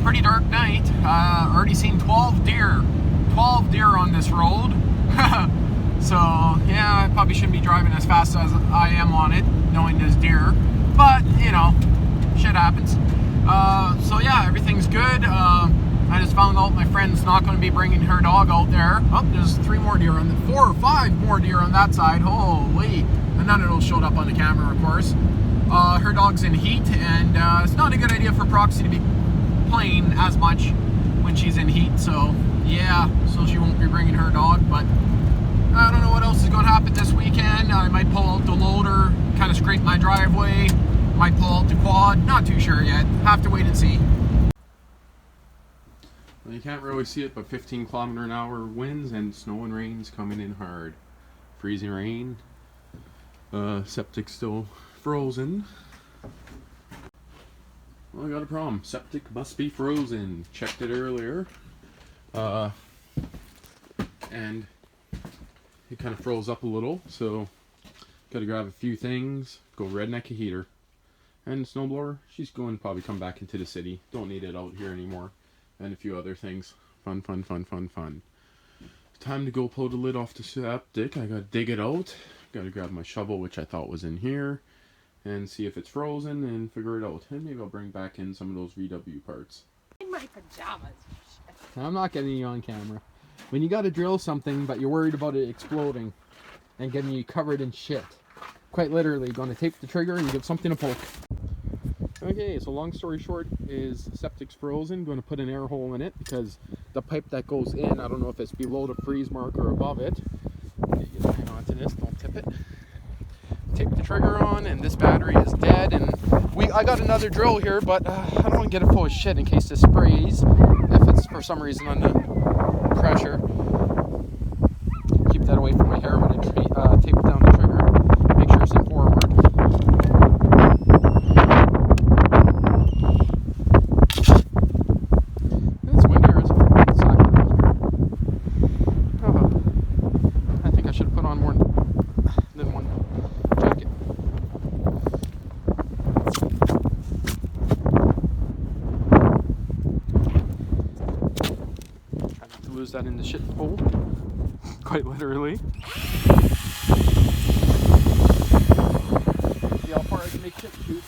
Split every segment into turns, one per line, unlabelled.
pretty dark night. Already seen 12 deer. 12 deer on this road. So, yeah, I probably shouldn't be driving as fast as I am on it, knowing there's deer. But, you know, shit happens. So, yeah, everything's good. I just found out my friend's not going to be bringing her dog out there. Oh, there's 3 more deer on the 4 or 5 more deer on that side. Holy. And none of those showed up on the camera, of course. Her dog's in heat, and it's not a good idea for Proxy to be playing as much when she's in heat. So, yeah, so she won't be bringing her dog, but I don't know what else is going to happen this weekend. I might pull out the loader, kind of scrape my driveway. Might pull out the quad. Not too sure yet. Have to wait and see. Well, you can't really see it, but 15-kilometer-an-hour winds and snow and rain's coming in hard. Freezing rain. Septic still frozen. Well, I got a problem. Septic must be frozen. Checked it earlier. And it kind of froze up a little, so gotta grab a few things, go redneck a heater. And snowblower, she's going to probably come back into the city. Don't need it out here anymore. And a few other things. Fun, fun, fun, fun, fun. Time to go pull the lid off the septic. I gotta dig it out. Gotta grab my shovel, which I thought was in here, and see if it's frozen and figure it out. And maybe I'll bring back in some of those VW parts.
In my pajamas.
I'm not getting you on camera. When you gotta drill something, but you're worried about it exploding and getting you covered in shit. Quite literally, gonna tape the trigger and get something to poke. Okay, so long story short is septic's frozen. Going to put an air hole in it because the pipe that goes in, I don't know if it's below the freeze mark or above it. Hang on to this, don't tip it. Tape the trigger on, and this battery is dead. And I got another drill here, but I don't want to get it full of shit in case this sprays. If it's for some reason under pressure, keep that away from my hair when I tape down the trigger. Make sure it's in forward. That in the shit hole, quite literally. See how far I can make shit shoot.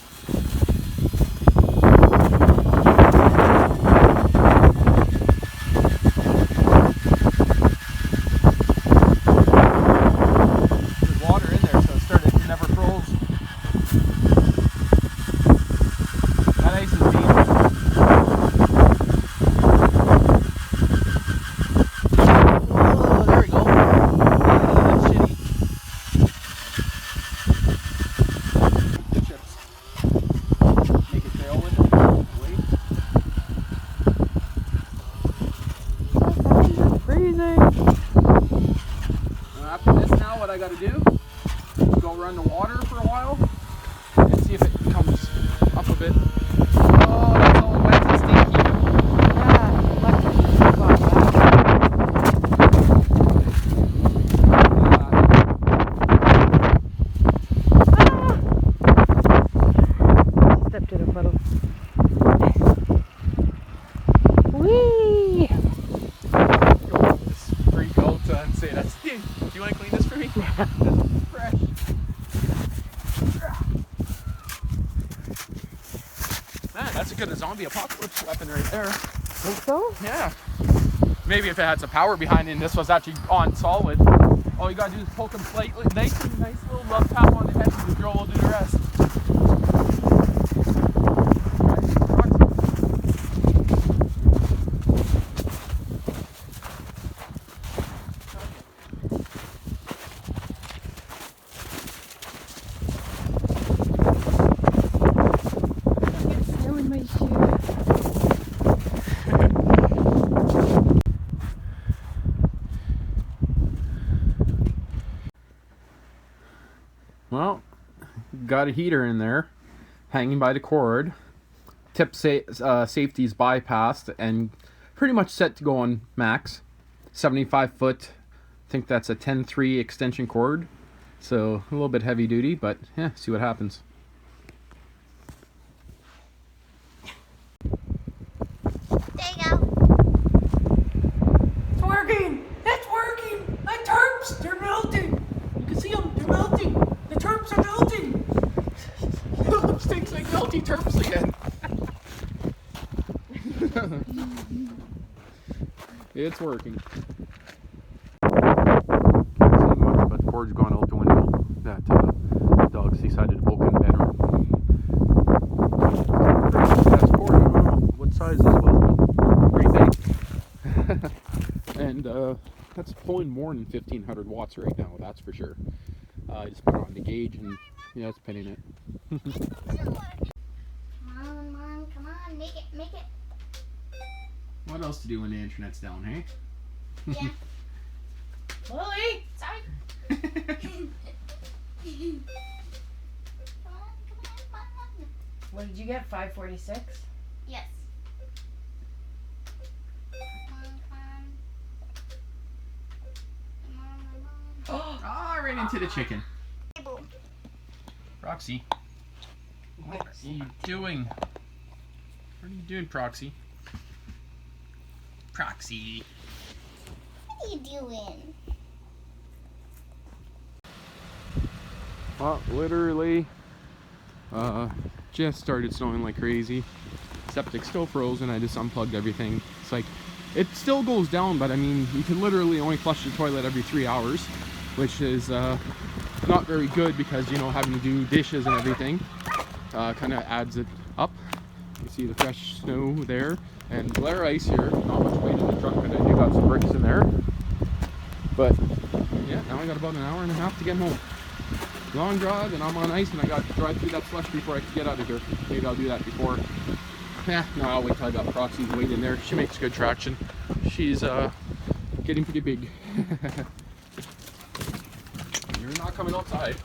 There's water in there, so it never froze. That ice is deep. After this now, what I gotta do is go run the water for a while and see if it comes up a bit. Oh, that's all wet and stinky. Yeah, electricity is about
Stepped in a puddle. Whee!
This freak out and say, that's Steve. Do you want to clean this for me? That's fresh. Man, that's a good zombie apocalypse weapon right there.
Think so?
Yeah. Maybe if it had some power behind it and this was actually on solid. All you gotta do is poke them slightly. Nice little love tap on the head and the drill will do the rest. Well, got a heater in there, hanging by the cord. Tip safety's bypassed and pretty much set to go on max. 75 foot, I think that's a 10-3 extension cord. So a little bit heavy duty, but yeah, see what happens. multi-turfs again. It's working. Can't see much, but the cord's gone out the window. That dogs decided to poke in better. That's cord. I don't know what size this was, but pretty big. And that's pulling more than 1500 watts right now, that's for sure. I just put it on the gauge and yeah, it's pinning it.
Mom, come on, make it.
What else to do when the internet's down, hey?
Yeah.
Lily!
Sorry. Come on.
What did you get? 546?
Yes. Come on.
Ah, right into the chicken. Proxy. What are you doing? What are you doing, Proxy? Proxy.
What are you doing?
Well, literally, just started snowing like crazy. Septic still frozen. I just unplugged everything. It's like, it still goes down, but I mean, you can literally only flush the toilet every 3 hours, which is not very good because, you know, having to do dishes and everything kind of adds it up. You see the fresh snow there, and glare ice here. Not much weight in the truck, but I do got some bricks in there. But yeah, now I got about an hour and a half to get home. Long drive, and I'm on ice, and I got to drive through that slush before I can get out of here. Maybe I'll do that before. Yeah, no, I'll wait till I got Proxy's weight in there. She makes good traction. She's getting pretty big. You're not coming outside.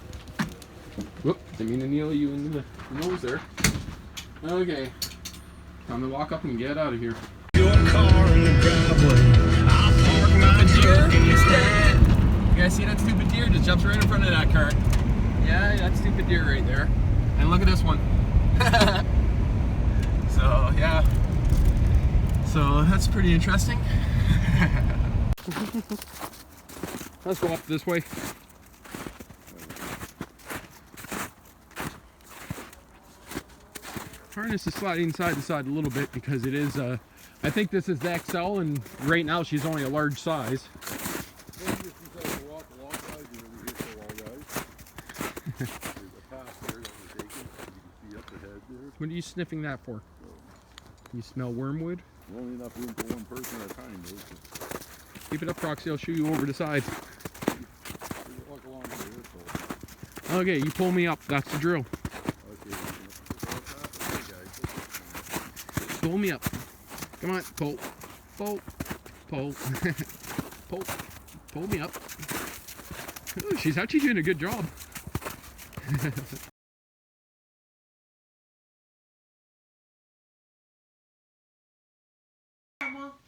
Whoop, didn't mean to nail you in the nose there. Okay, time to walk up and get out of here.
Your car in the driveway. I'll park my truck instead.
You guys see that stupid deer? Just jumps right in front of that car. Yeah, that stupid deer right there. And look at this one. So, yeah. So, that's pretty interesting. Let's go up this way. Harness is sliding side to side a little bit because it is, I think this is the XL, and right now she's only a large size. What are you sniffing that for? You smell wormwood?
Only enough room for one person at a time, though.
Keep it up, Proxy. I'll show you over the side.
Walk along here, so.
Okay, you pull me up. That's the drill.
Okay.
Pull me up. Come on, pull. Pull. Pull. Pull. Pull me up. Oh, she's actually doing a good job.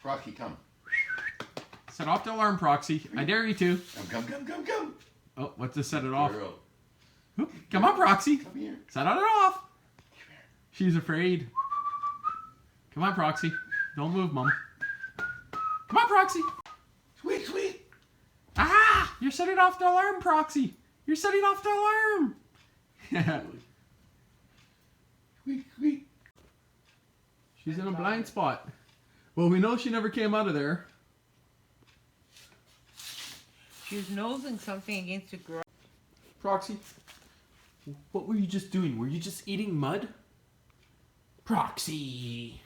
Proxy, come.
Set off the alarm, Proxy. I dare you to.
Come.
Oh, let's just set it off.
Girl,
Oop, come on, Proxy.
come here.
Set it off. She's afraid. Come on, Proxy. Don't move, Mom. Come on, Proxy.
Sweet.
Ah! You're setting off the alarm, Proxy. You're setting off the alarm.
Sweet.
She's in a blind spot. Well, we know she never came out of there.
She was nosing something against the grill.
Proxy, what were you just doing? Were you just eating mud? Proxy.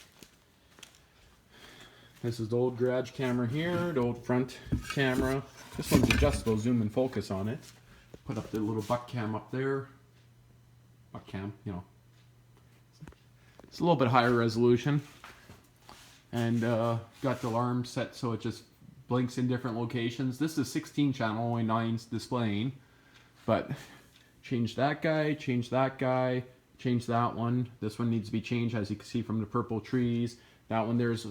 This is the old garage camera here, the old front camera. This one's adjustable, zoom and focus on it. Put up the little butt cam up there. Butt cam, you know. It's a little bit higher resolution. And got the alarm set so it just blinks in different locations. This is 16 channel, only 9's displaying. But change that guy, change that one. This one needs to be changed, as you can see from the purple trees. That one there's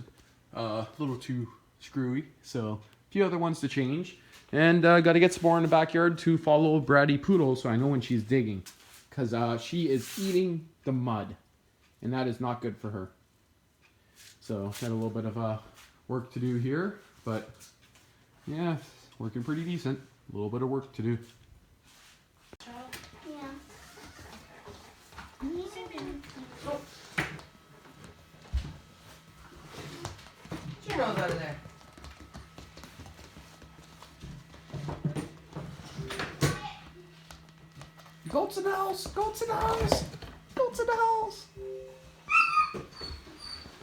a little too screwy, so a few other ones to change. And got to get some more in the backyard to follow Bratty Poodle, so I know when she's digging, because she is eating the mud, and that is not good for her. So got a little bit of work to do here, but yeah, working pretty decent. A little bit of work to do.
Yeah.
Get your nose out of there.
Goats in the house! Goats in the house! Goats in the house!